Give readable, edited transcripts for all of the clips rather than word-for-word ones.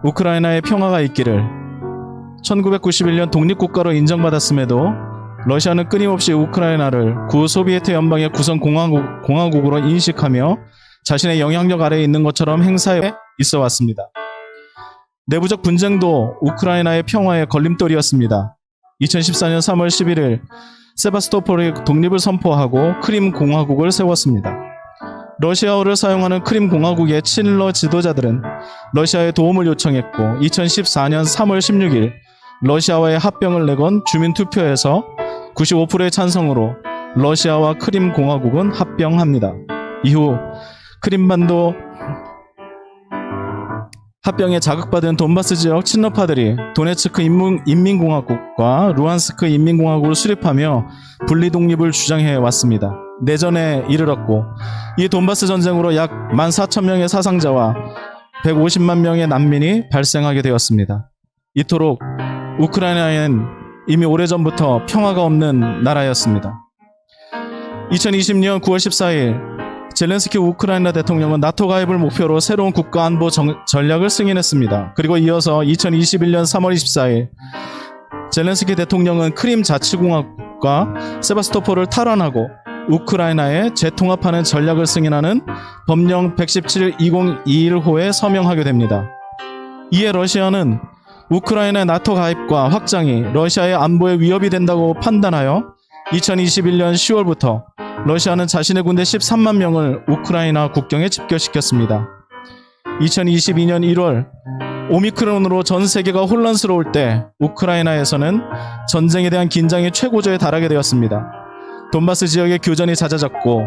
우크라이나에 평화가 있기를. 1991년 독립국가로 인정받았음에도 러시아는 끊임없이 우크라이나를 구소비에트 연방의 구성 공화국으로 인식하며 자신의 영향력 아래에 있는 것처럼 행사해 있어 왔습니다. 내부적 분쟁도 우크라이나의 평화의 걸림돌이었습니다. 2014년 3월 11일 세바스토폴의 독립을 선포하고 크림 공화국을 세웠습니다. 러시아어를 사용하는 크림 공화국의 친러 지도자들은 러시아에 도움을 요청했고 2014년 3월 16일 러시아와의 합병을 내건 주민투표에서 95%의 찬성으로 러시아와 크림 공화국은 합병합니다. 이후 크림반도 합병에 자극받은 돈바스 지역 친러파들이 도네츠크 인민공화국과 루안스크 인민공화국을 수립하며 분리독립을 주장해 왔습니다. 내전에 이르렀고 이 돈바스 전쟁으로 약 14,000명의 사상자와 150만 명의 난민이 발생하게 되었습니다. 이토록 우크라이나엔 이미 오래전부터 평화가 없는 나라였습니다. 2020년 9월 14일 젤렌스키 우크라이나 대통령은 나토 가입을 목표로 새로운 국가안보 전략을 승인했습니다. 그리고 이어서 2021년 3월 24일 젤렌스키 대통령은 크림 자치공화국과 세바스토폴을 탈환하고 우크라이나에 재통합하는 전략을 승인하는 법령 117-2021호에 서명하게 됩니다. 이에 러시아는 우크라이나의 나토 가입과 확장이 러시아의 안보에 위협이 된다고 판단하여 2021년 10월부터 러시아는 자신의 군대 13만 명을 우크라이나 국경에 집결시켰습니다. 2022년 1월 오미크론으로 전 세계가 혼란스러울 때 우크라이나에서는 전쟁에 대한 긴장이 최고조에 달하게 되었습니다. 돈바스 지역의 교전이 잦아졌고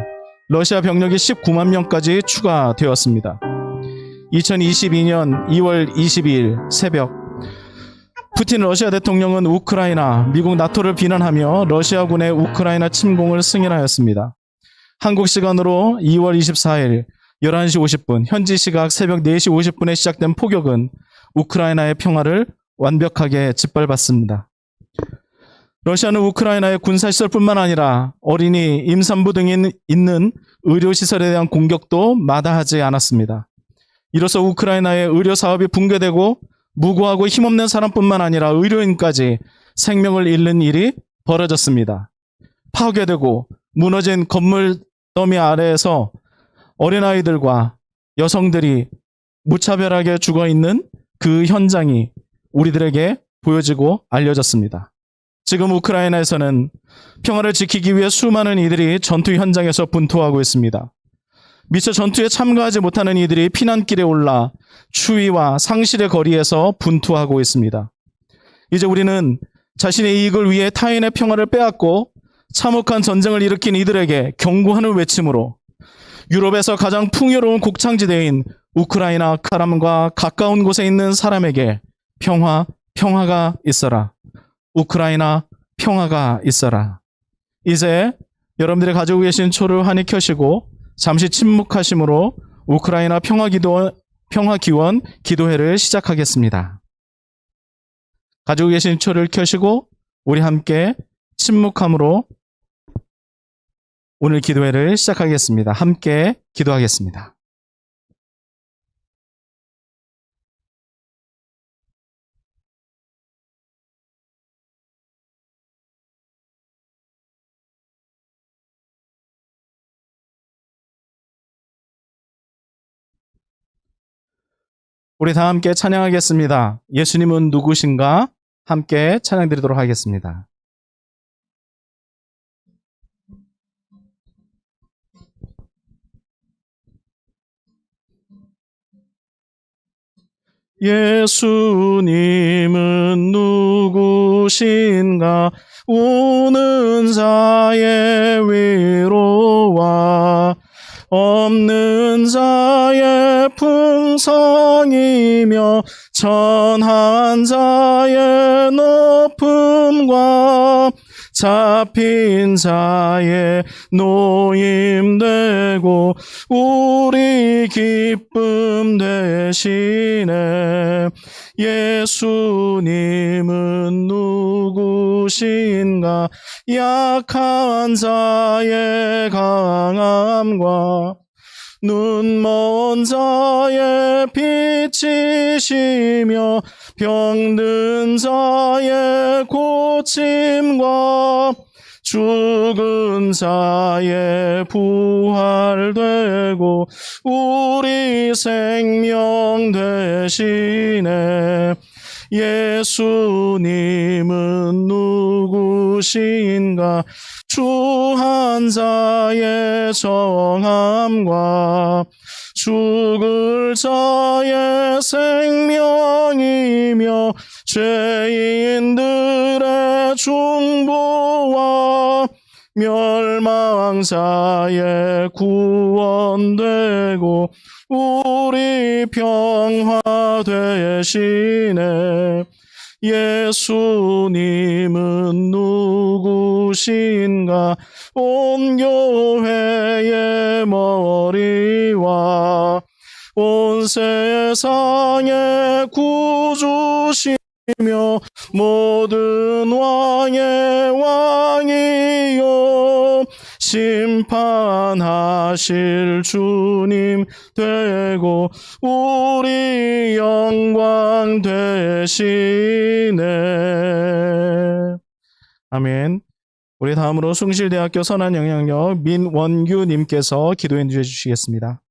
러시아 병력이 19만 명까지 추가되었습니다. 2022년 2월 22일 새벽 푸틴 러시아 대통령은 우크라이나, 미국 나토를 비난하며 러시아군의 우크라이나 침공을 승인하였습니다. 한국 시간으로 2월 24일 11시 50분, 현지 시각 새벽 4시 50분에 시작된 포격은 우크라이나의 평화를 완벽하게 짓밟았습니다. 러시아는 우크라이나의 군사시설뿐만 아니라 어린이, 임산부 등이 있는 의료시설에 대한 공격도 마다하지 않았습니다. 이로써 우크라이나의 의료사업이 붕괴되고 무고하고 힘없는 사람뿐만 아니라 의료인까지 생명을 잃는 일이 벌어졌습니다. 파괴되고 무너진 건물 더미 아래에서 어린아이들과 여성들이 무차별하게 죽어있는 그 현장이 우리들에게 보여지고 알려졌습니다. 지금 우크라이나에서는 평화를 지키기 위해 수많은 이들이 전투 현장에서 분투하고 있습니다. 미처 전투에 참가하지 못하는 이들이 피난길에 올라 추위와 상실의 거리에서 분투하고 있습니다. 이제 우리는 자신의 이익을 위해 타인의 평화를 빼앗고 참혹한 전쟁을 일으킨 이들에게 경고하는 외침으로 유럽에서 가장 풍요로운 곡창지대인 우크라이나 사람과 가까운 곳에 있는 사람에게 평화가 있어라. 우크라이나 평화가 있어라. 이제 여러분들이 가지고 계신 초를 환히 켜시고 잠시 침묵하심으로 우크라이나 평화기원 기도회를 시작하겠습니다. 가지고 계신 초를 켜시고 우리 함께 침묵함으로 오늘 기도회를 시작하겠습니다. 함께 기도하겠습니다. 우리 다 함께 찬양하겠습니다. 예수님은 누구신가? 함께 찬양드리도록 하겠습니다. 예수님은 누구신가? 우는 자의 위로와 없는 자의 풍성이며 천한 자의 높음과 잡힌 자의 노임되고 우리 기쁨 되시네. 예수님은 누구신가? 약한 자의 강함과 눈먼 자의 빛이시며 병든 자의 고침과 죽은 자의 부활되고 우리 생명 되시네. 예수님은 누구신가? 추한 자의 정함과 죽을 자의 생명이며 죄인들의 중보와 멸망자의 구원되고 우리 평화 되시네. 예수님은 누구신가? 온 교회의 머리와 온 세상의 구주시며 모든 왕의 왕이요 심판하실 주님 되고 우리 영광 되시네. 아멘. 우리 다음으로 숭실대학교 선한영향력 민원규님께서 기도해 주시겠습니다.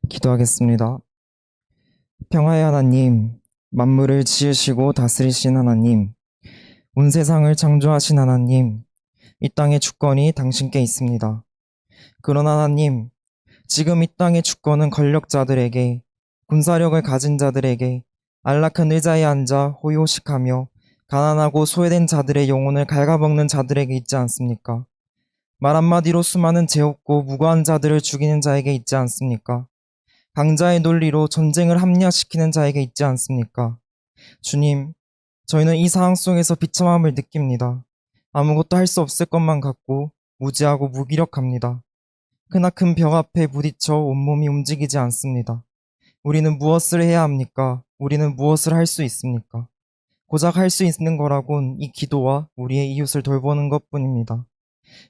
기도하겠습니다. 평화의 하나님, 만물을 지으시고 다스리신 하나님, 온 세상을 창조하신 하나님, 이 땅의 주권이 당신께 있습니다. 그러나 하나님, 지금 이 땅의 주권은 권력자들에게, 군사력을 가진 자들에게, 안락한 의자에 앉아 호의호식하며 가난하고 소외된 자들의 영혼을 갉아먹는 자들에게 있지 않습니까? 말 한마디로 수많은 죄없고 무고한 자들을 죽이는 자에게 있지 않습니까? 강자의 논리로 전쟁을 합리화시키는 자에게 있지 않습니까? 주님, 저희는 이 상황 속에서 비참함을 느낍니다. 아무것도 할 수 없을 것만 같고 무지하고 무기력합니다. 크나큰 벽 앞에 부딪혀 온몸이 움직이지 않습니다. 우리는 무엇을 해야 합니까? 우리는 무엇을 할 수 있습니까? 고작 할 수 있는 거라곤 이 기도와 우리의 이웃을 돌보는 것뿐입니다.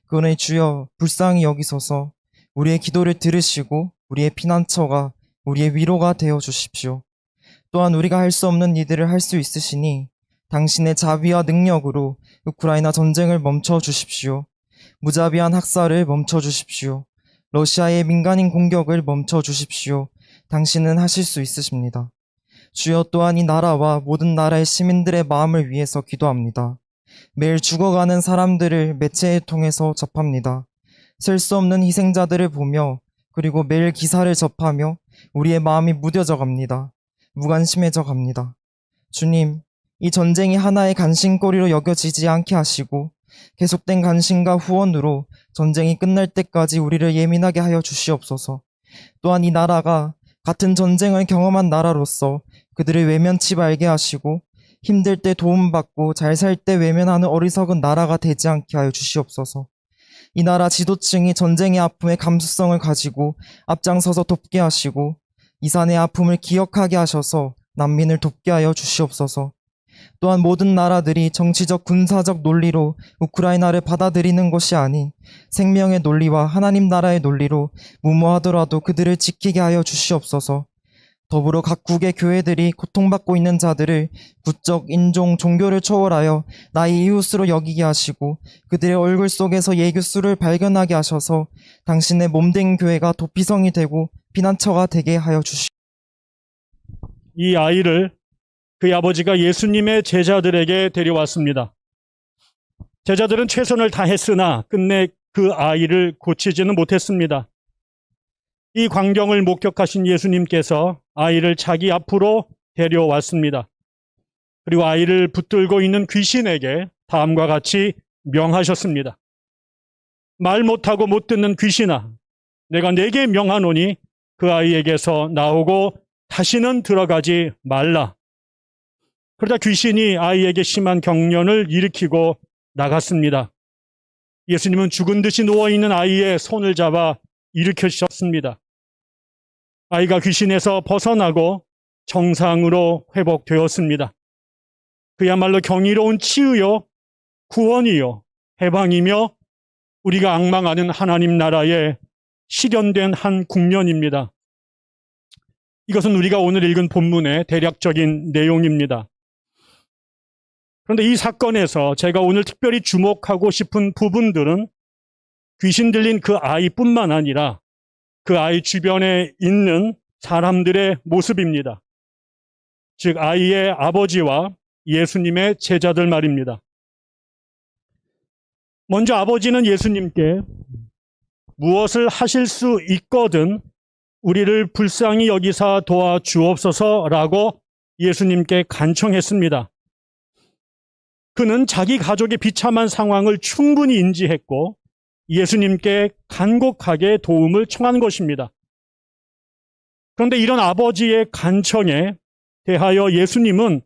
그러니 주여 불쌍히 여기소서 우리의 기도를 들으시고 우리의 피난처가 우리의 위로가 되어 주십시오. 또한 우리가 할 수 없는 이들을 할 수 있으시니 당신의 자비와 능력으로 우크라이나 전쟁을 멈춰 주십시오. 무자비한 학살을 멈춰 주십시오. 러시아의 민간인 공격을 멈춰 주십시오. 당신은 하실 수 있으십니다. 주여 또한 이 나라와 모든 나라의 시민들의 마음을 위해서 기도합니다. 매일 죽어가는 사람들을 매체에 통해서 접합니다. 셀 수 없는 희생자들을 보며 그리고 매일 기사를 접하며 우리의 마음이 무뎌져 갑니다. 무관심해져 갑니다. 주님, 이 전쟁이 하나의 간신거리로 여겨지지 않게 하시고 계속된 간신과 후원으로 전쟁이 끝날 때까지 우리를 예민하게 하여 주시옵소서. 또한 이 나라가 같은 전쟁을 경험한 나라로서 그들을 외면치 말게 하시고 힘들 때 도움받고 잘 살 때 외면하는 어리석은 나라가 되지 않게 하여 주시옵소서. 이 나라 지도층이 전쟁의 아픔의 감수성을 가지고 앞장서서 돕게 하시고 이산의 아픔을 기억하게 하셔서 난민을 돕게 하여 주시옵소서. 또한 모든 나라들이 정치적 군사적 논리로 우크라이나를 받아들이는 것이 아닌 생명의 논리와 하나님 나라의 논리로 무모하더라도 그들을 지키게 하여 주시옵소서. 더불어 각국의 교회들이 고통받고 있는 자들을 국적, 인종, 종교를 초월하여 나의 이웃으로 여기게 하시고 그들의 얼굴 속에서 예수를 발견하게 하셔서 당신의 몸된 교회가 도피성이 되고 피난처가 되게 하여 주시옵소서. 이 아이를 그의 아버지가 예수님의 제자들에게 데려왔습니다. 제자들은 최선을 다했으나 끝내 그 아이를 고치지는 못했습니다. 이 광경을 목격하신 예수님께서 아이를 자기 앞으로 데려왔습니다. 그리고 아이를 붙들고 있는 귀신에게 다음과 같이 명하셨습니다. 말 못하고 못 듣는 귀신아, 내가 네게 명하노니 그 아이에게서 나오고 다시는 들어가지 말라. 그러자 귀신이 아이에게 심한 경련을 일으키고 나갔습니다. 예수님은 죽은 듯이 누워있는 아이의 손을 잡아 일으키셨습니다. 아이가 귀신에서 벗어나고 정상으로 회복되었습니다. 그야말로 경이로운 치유요, 구원이요, 해방이며 우리가 앙망하는 하나님 나라에 실현된 한 국면입니다. 이것은 우리가 오늘 읽은 본문의 대략적인 내용입니다. 그런데 이 사건에서 제가 오늘 특별히 주목하고 싶은 부분들은 귀신 들린 그 아이뿐만 아니라 그 아이 주변에 있는 사람들의 모습입니다. 즉 아이의 아버지와 예수님의 제자들 말입니다. 먼저 아버지는 예수님께 무엇을 하실 수 있거든 우리를 불쌍히 여기사 도와주옵소서라고 예수님께 간청했습니다. 그는 자기 가족의 비참한 상황을 충분히 인지했고 예수님께 간곡하게 도움을 청한 것입니다. 그런데 이런 아버지의 간청에 대하여 예수님은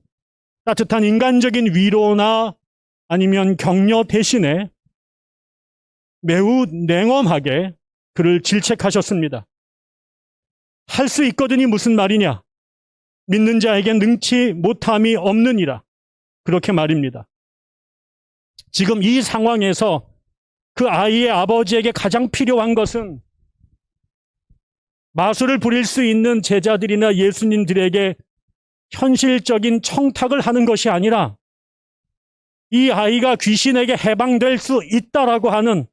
따뜻한 인간적인 위로나 아니면 격려 대신에 매우 냉엄하게 그를 질책하셨습니다. 할 수 있거든이 무슨 말이냐? 믿는 자에겐 능치 못함이 없느니라. 그렇게 말입니다. 지금 이 상황에서 그 아이의 아버지에게 가장 필요한 것은 마술을 부릴 수 있는 제자들이나 예수님들에게 현실적인 청탁을 하는 것이 아니라 이 아이가 귀신에게 해방될 수 있다라고 하는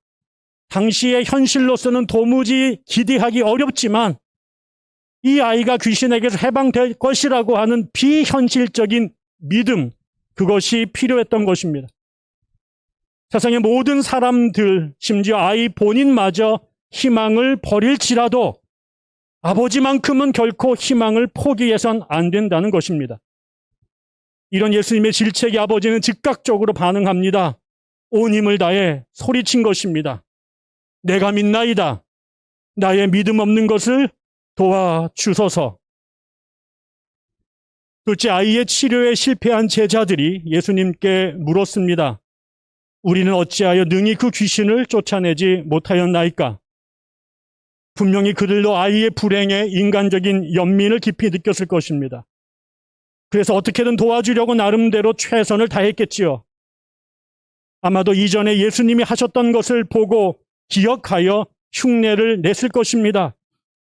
당시의 현실로서는 도무지 기대하기 어렵지만 이 아이가 귀신에게서 해방될 것이라고 하는 비현실적인 믿음, 그것이 필요했던 것입니다. 세상의 모든 사람들, 심지어 아이 본인마저 희망을 버릴지라도 아버지만큼은 결코 희망을 포기해선 안 된다는 것입니다. 이런 예수님의 질책에 아버지는 즉각적으로 반응합니다. 온 힘을 다해 소리친 것입니다. 내가 믿나이다. 나의 믿음 없는 것을 도와주소서. 둘째, 아이의 치료에 실패한 제자들이 예수님께 물었습니다. 우리는 어찌하여 능히 그 귀신을 쫓아내지 못하였나이까? 분명히 그들도 아이의 불행에 인간적인 연민을 깊이 느꼈을 것입니다. 그래서 어떻게든 도와주려고 나름대로 최선을 다했겠지요. 아마도 이전에 예수님이 하셨던 것을 보고 기억하여 흉내를 냈을 것입니다.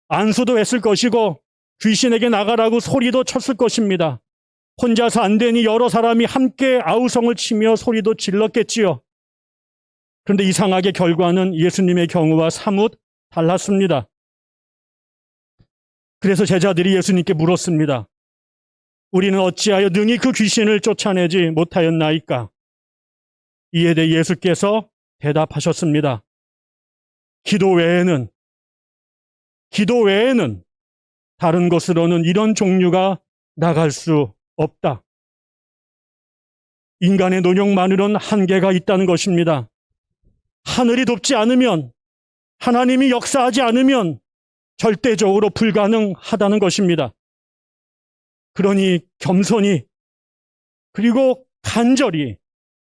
안수도 했을 것이고 귀신에게 나가라고 소리도 쳤을 것입니다. 혼자서 안 되니 여러 사람이 함께 아우성을 치며 소리도 질렀겠지요. 그런데 이상하게 결과는 예수님의 경우와 사뭇 달랐습니다. 그래서 제자들이 예수님께 물었습니다. 우리는 어찌하여 능히 그 귀신을 쫓아내지 못하였나이까? 이에 대해 예수께서 대답하셨습니다. 기도 외에는 다른 것으로는 이런 종류가 나갈 수 없다. 인간의 노력만으로는 한계가 있다는 것입니다. 하늘이 돕지 않으면, 하나님이 역사하지 않으면 절대적으로 불가능하다는 것입니다. 그러니 겸손히 그리고 간절히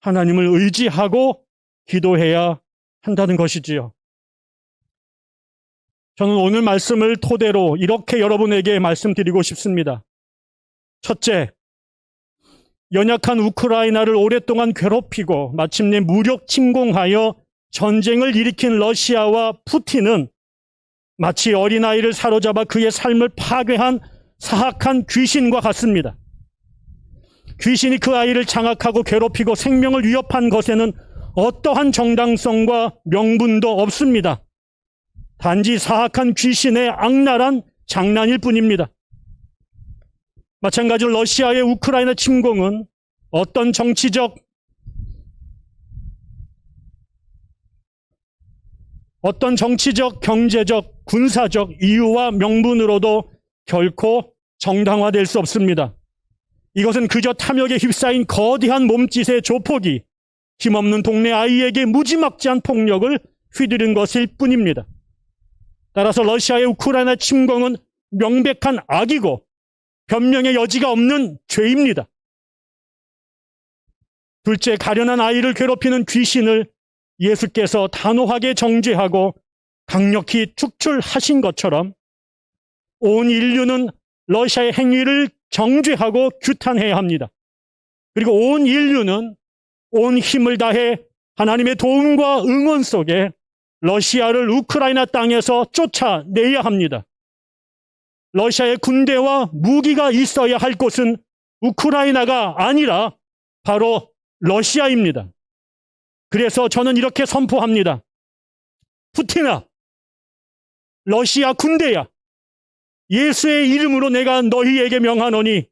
하나님을 의지하고 기도해야 한다는 것이지요. 저는 오늘 말씀을 토대로 이렇게 여러분에게 말씀드리고 싶습니다. 첫째, 연약한 우크라이나를 오랫동안 괴롭히고 마침내 무력 침공하여 전쟁을 일으킨 러시아와 푸틴은 마치 어린아이를 사로잡아 그의 삶을 파괴한 사악한 귀신과 같습니다. 귀신이 그 아이를 장악하고 괴롭히고 생명을 위협한 것에는 어떠한 정당성과 명분도 없습니다. 단지 사악한 귀신의 악랄한 장난일 뿐입니다. 마찬가지로 러시아의 우크라이나 침공은 어떤 정치적, 경제적, 군사적 이유와 명분으로도 결코 정당화될 수 없습니다. 이것은 그저 탐욕에 휩싸인 거대한 몸짓의 조폭이 힘없는 동네 아이에게 무지막지한 폭력을 휘두른 것일 뿐입니다. 따라서 러시아의 우크라이나 침공은 명백한 악이고 변명의 여지가 없는 죄입니다. 둘째, 가련한 아이를 괴롭히는 귀신을 예수께서 단호하게 정죄하고 강력히 축출하신 것처럼 온 인류는 러시아의 행위를 정죄하고 규탄해야 합니다. 그리고 온 인류는 온 힘을 다해 하나님의 도움과 응원 속에 러시아를 우크라이나 땅에서 쫓아내야 합니다. 러시아의 군대와 무기가 있어야 할 곳은 우크라이나가 아니라 바로 러시아입니다. 그래서 저는 이렇게 선포합니다. 푸틴아, 러시아 군대야, 예수의 이름으로 내가 너희에게 명하노니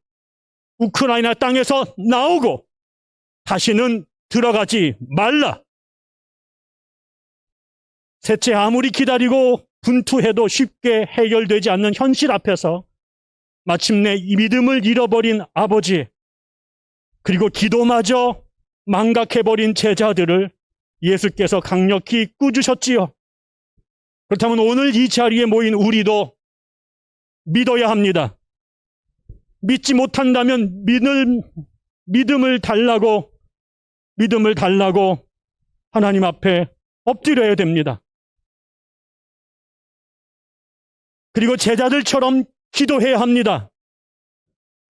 우크라이나 땅에서 나오고 다시는 들어가지 말라. 셋째, 아무리 기다리고 분투해도 쉽게 해결되지 않는 현실 앞에서 마침내 이 믿음을 잃어버린 아버지, 그리고 기도마저 망각해버린 제자들을 예수께서 강력히 꾸짖으셨지요. 그렇다면 오늘 이 자리에 모인 우리도 믿어야 합니다. 믿지 못한다면 믿음을 달라고 하나님 앞에 엎드려야 됩니다. 그리고 제자들처럼 기도해야 합니다.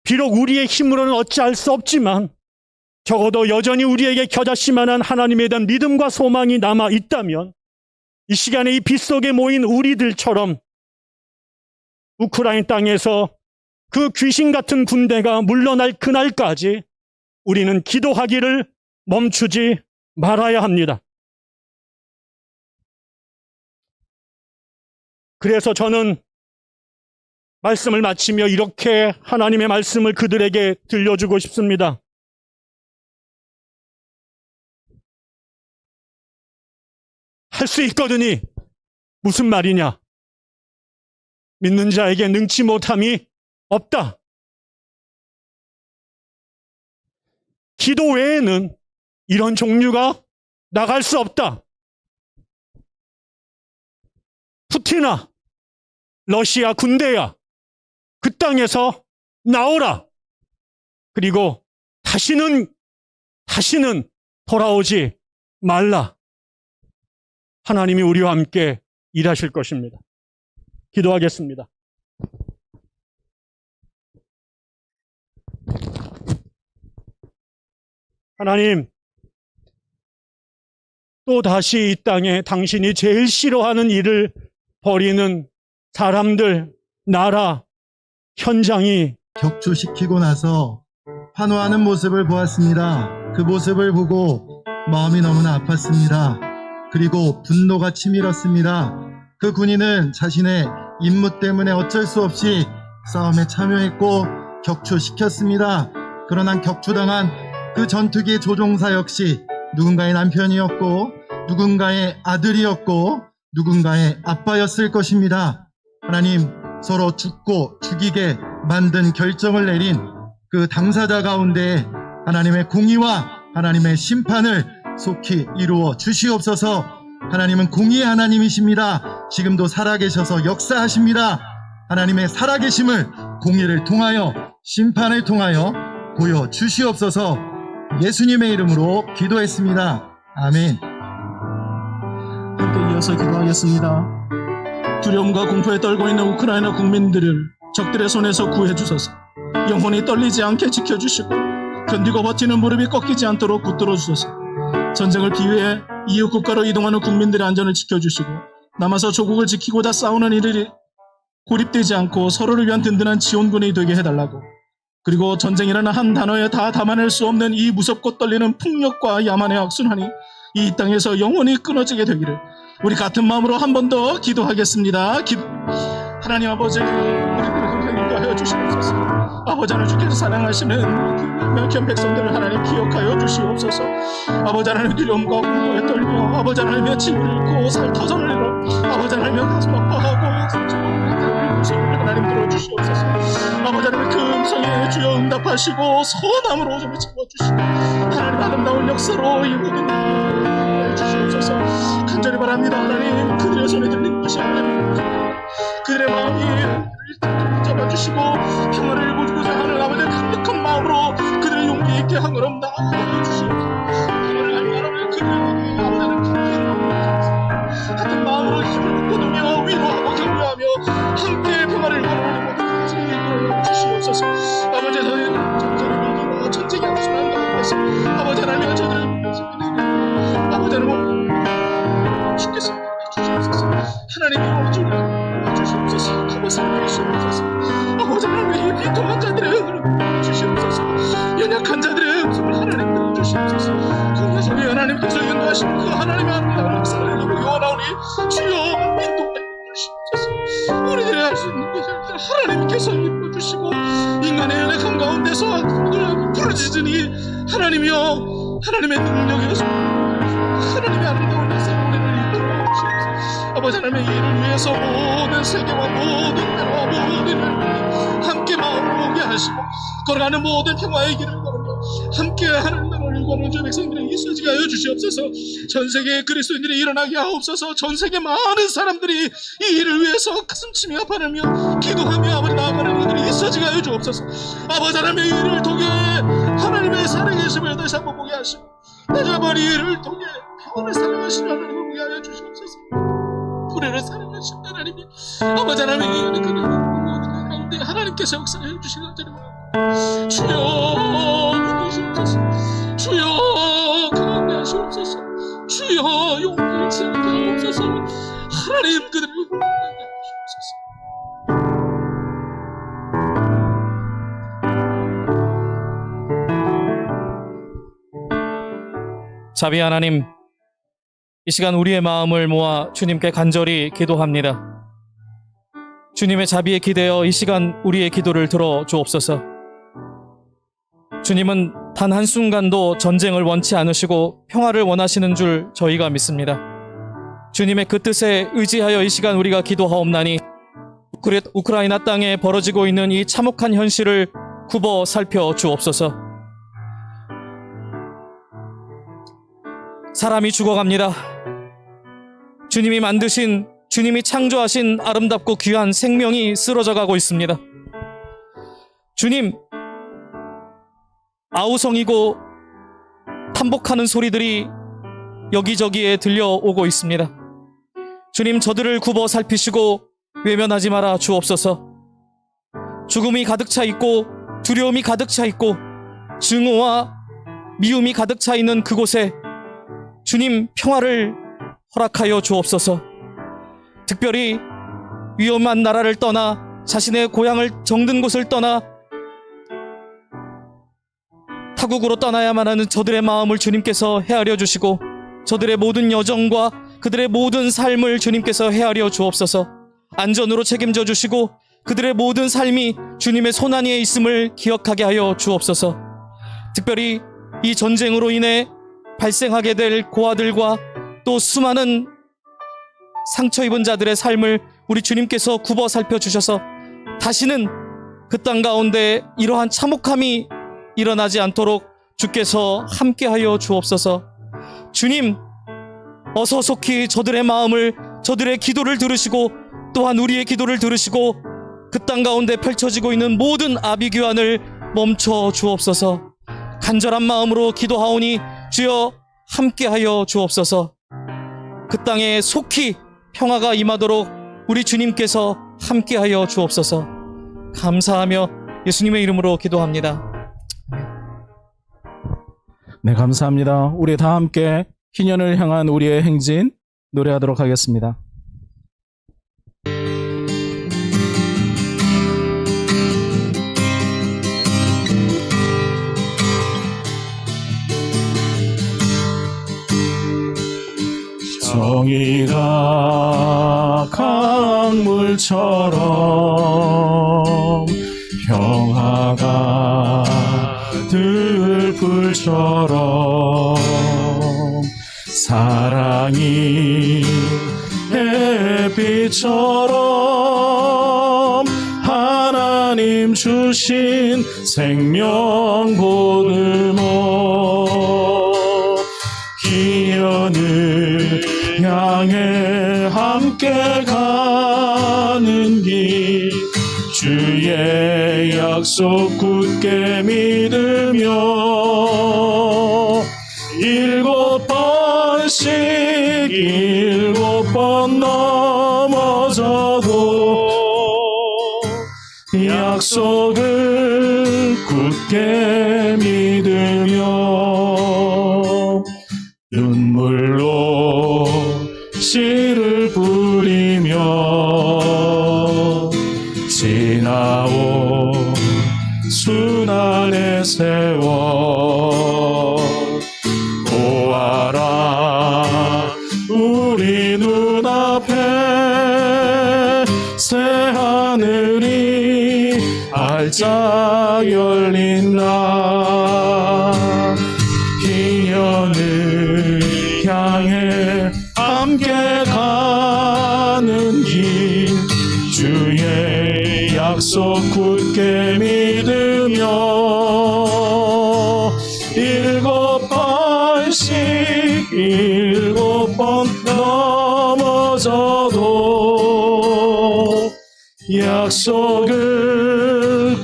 비록 우리의 힘으로는 어찌할 수 없지만 적어도 여전히 우리에게 겨자씨만한 하나님에 대한 믿음과 소망이 남아 있다면 이 시간에 이 빛 속에 모인 우리들처럼 우크라이나 땅에서 그 귀신 같은 군대가 물러날 그날까지 우리는 기도하기를 멈추지 말아야 합니다. 그래서 저는 말씀을 마치며 이렇게 하나님의 말씀을 그들에게 들려주고 싶습니다. 할 수 있거든이 무슨 말이냐? 믿는 자에게 능치 못함이 없다. 기도 외에는 이런 종류가 나갈 수 없다. 푸틴아, 러시아 군대야, 그 땅에서 나오라. 그리고 다시는 돌아오지 말라. 하나님이 우리와 함께 일하실 것입니다. 기도하겠습니다. 하나님, 또 다시 이 땅에 당신이 제일 싫어하는 일을 벌이는 사람들, 나라, 현장이 격추시키고 나서 환호하는 모습을 보았습니다. 그 모습을 보고 마음이 너무나 아팠습니다. 그리고 분노가 치밀었습니다. 그 군인은 자신의 임무 때문에 어쩔 수 없이 싸움에 참여했고 격추시켰습니다. 그러나 격추당한 그 전투기 조종사 역시 누군가의 남편이었고 누군가의 아들이었고 누군가의 아빠였을 것입니다. 하나님, 서로 죽고 죽이게 만든 결정을 내린 그 당사자 가운데 하나님의 공의와 하나님의 심판을 속히 이루어 주시옵소서. 하나님은 공의의 하나님이십니다. 지금도 살아계셔서 역사하십니다. 하나님의 살아계심을 공의를 통하여 심판을 통하여 보여주시옵소서. 예수님의 이름으로 기도했습니다. 아멘. 함께 이어서 기도하겠습니다. 두려움과 공포에 떨고 있는 우크라이나 국민들을 적들의 손에서 구해주소서. 영혼이 떨리지 않게 지켜주시고 견디고 버티는 무릎이 꺾이지 않도록 붙들어 주소서. 전쟁을 피해 이웃 국가로 이동하는 국민들의 안전을 지켜주시고 남아서 조국을 지키고자 싸우는 이들이 고립되지 않고 서로를 위한 든든한 지원군이 되게 해달라고. 그리고 전쟁이라는 한 단어에 다 담아낼 수 없는 이 무섭고 떨리는 폭력과 야만의 악순환이 이 땅에서 영원히 끊어지게 되기를 우리 같은 마음으로 한 번 더 기도하겠습니다. 하나님 아버지, 우리들을 긍휼히 인도하여 주시옵소서. 아버지 하나님, 주께서 사랑하시는 그 명쾌한 백성들을 하나님 기억하여 주시옵소서. 아버지 하나님, 두려움과 공포에 떨며 아버지 하나님의 짐을 잃고 살 터전을 잃어 아버지 하나님의 가슴 아파하고 상처받는 모습을 하나님 들어주시옵소서. 아버지 하나님, 그 음성에 주여 응답하시고 선함으로 오줌을 채워주시고 하나님 아름다운 역사로 이 모든 일을 주시옵소서. 간절히 바랍니다. 하나님, 그들의 손에 들린 것이 하나님, 그들의 마음이 잡아주시고 평화를 일구고자 하는 아버지의 강력한 마음으로 그들의 용기 있게 한 걸음 나아가 주시옵소서. 평화를 알바라는 그들의 마음이 아버지는 같은 마음으로 힘을 거두며 위로하고 격려하며 함께 평화를 이루는 모든 것을 이루어 주시옵소서. 아버지, 저희는 전쟁의 위기와 전쟁의 악순환 가운데서 아버지 하나님의 저들을 보면서 아버지 하나님께서 이끌어주시고 인간의 연약한 가운데서 부르짖으니 하나님이여 하나님의 능력이어서 하나님의 아름다운 역사로 우리를 이끌어 주시옵소서. 아버지 하나님의 일을 위해서 모든 세계와 모든 나라와 모든 인류를 함께 마음을 모게 하시고 걸어가는 모든 평화의 길을 걸으며 함께 하는 나라를 걸어오는 저 백성들의 있어지게 하여 주시옵소서. 전 세계의 그리스도인들이 일어나게 하옵소서. 전 세계 많은 사람들이 이 일을 위해서 가슴치며 아파하며 기도하며 아버지 나아가는 이들이 있어지게 하여 주옵소서. 아버지 하나님의 일을 통해 하나님의 살아계심을 다시 한번 보게 하시고 다시 한번 이 일을 통해 평안을 살아가시는 하나님을 보게 하여 주시옵소서. 불의를 살아가시는 하나님이 아버지 하나님의 이 일을 그는 모든 가운데 하나님께서 역사해 주시는 자를 주여 믿으시옵소서. 주여 가운데 하시옵소서. 주여 용기를 세우게 하옵소서. 하나님 그들을 용기하게 하시옵소서. 자비 하나님, 이 시간 우리의 마음을 모아 주님께 간절히 기도합니다. 주님의 자비에 기대어 이 시간 우리의 기도를 들어 주옵소서. 주님은 단 한순간도 전쟁을 원치 않으시고 평화를 원하시는 줄 저희가 믿습니다. 주님의 그 뜻에 의지하여 이 시간 우리가 기도하옵나니 우크라이나 땅에 벌어지고 있는 이 참혹한 현실을 굽어 살펴 주옵소서. 사람이 죽어갑니다. 주님이 만드신, 주님이 창조하신 아름답고 귀한 생명이 쓰러져 가고 있습니다. 주님, 아우성이고 탄복하는 소리들이 여기저기에 들려오고 있습니다. 주님, 저들을 굽어 살피시고 외면하지 마라 주옵소서. 죽음이 가득 차 있고 두려움이 가득 차 있고 증오와 미움이 가득 차 있는 그곳에 주님 평화를 허락하여 주옵소서. 특별히 위험한 나라를 떠나 자신의 고향을 정든 곳을 떠나 타국으로 떠나야만 하는 저들의 마음을 주님께서 헤아려 주시고 저들의 모든 여정과 그들의 모든 삶을 주님께서 헤아려 주옵소서. 안전으로 책임져 주시고 그들의 모든 삶이 주님의 손안위에 있음을 기억하게 하여 주옵소서. 특별히 이 전쟁으로 인해 발생하게 될 고아들과 또 수많은 상처 입은 자들의 삶을 우리 주님께서 굽어 살펴주셔서 다시는 그 땅 가운데 이러한 참혹함이 일어나지 않도록 주께서 함께하여 주옵소서. 주님, 어서 속히 저들의 마음을, 저들의 기도를 들으시고 또한 우리의 기도를 들으시고 그 땅 가운데 펼쳐지고 있는 모든 아비규환을 멈춰 주옵소서. 간절한 마음으로 기도하오니 주여 함께하여 주옵소서. 그 땅에 속히 평화가 임하도록 우리 주님께서 함께하여 주옵소서. 감사하며 예수님의 이름으로 기도합니다. 네, 감사합니다. 우리 다 함께 희년을 향한 우리의 행진 노래하도록 하겠습니다. 정의가 강물처럼 평화가 들불처럼 사랑이 햇빛처럼 하나님 주신 생명보을 희연을 향해 함께 가는 길 주의 약속 굳게 믿으며 7번씩 7번 넘어져도 약속을 굳게 믿으며 눈물로 씨를 뿌리며 지나온 순환의 세월 보아라 우리 눈앞에 새하늘이 활짝 열린 날 희년을 향해 함께 가는 길 주의 약속 굳게 믿으며 7번씩 7번 넘어져도 약속을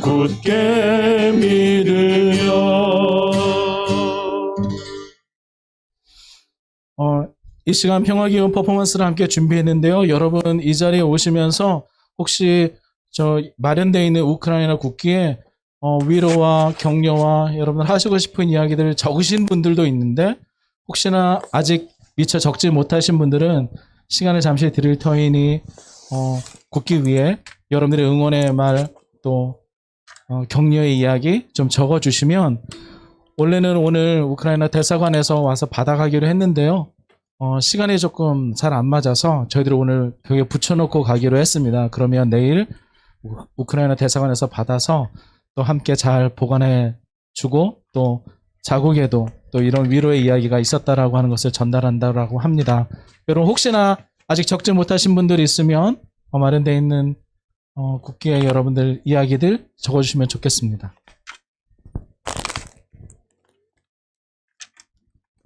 굳게 믿으며 이 시간 평화기원 퍼포먼스를 함께 준비했는데요. 여러분 이 자리에 오시면서 혹시 마련되어 있는 우크라이나 국기에 위로와 격려와 여러분들 하시고 싶은 이야기들을 적으신 분들도 있는데 혹시나 아직 미처 적지 못하신 분들은 시간을 잠시 드릴 터이니 국기 위에 여러분들의 응원의 말 또 격려의 이야기 좀 적어주시면 원래는 오늘 우크라이나 대사관에서 와서 받아가기로 했는데요. 시간이 조금 잘 안 맞아서 저희들이 오늘 벽에 붙여놓고 가기로 했습니다. 그러면 내일 우크라이나 대사관에서 받아서 또 함께 잘 보관해 주고 또 자국에도 또 이런 위로의 이야기가 있었다라고 하는 것을 전달한다라고 합니다. 여러분 혹시나 아직 적지 못하신 분들이 있으면 마련되어 있는 국기에 여러분들 이야기들 적어주시면 좋겠습니다.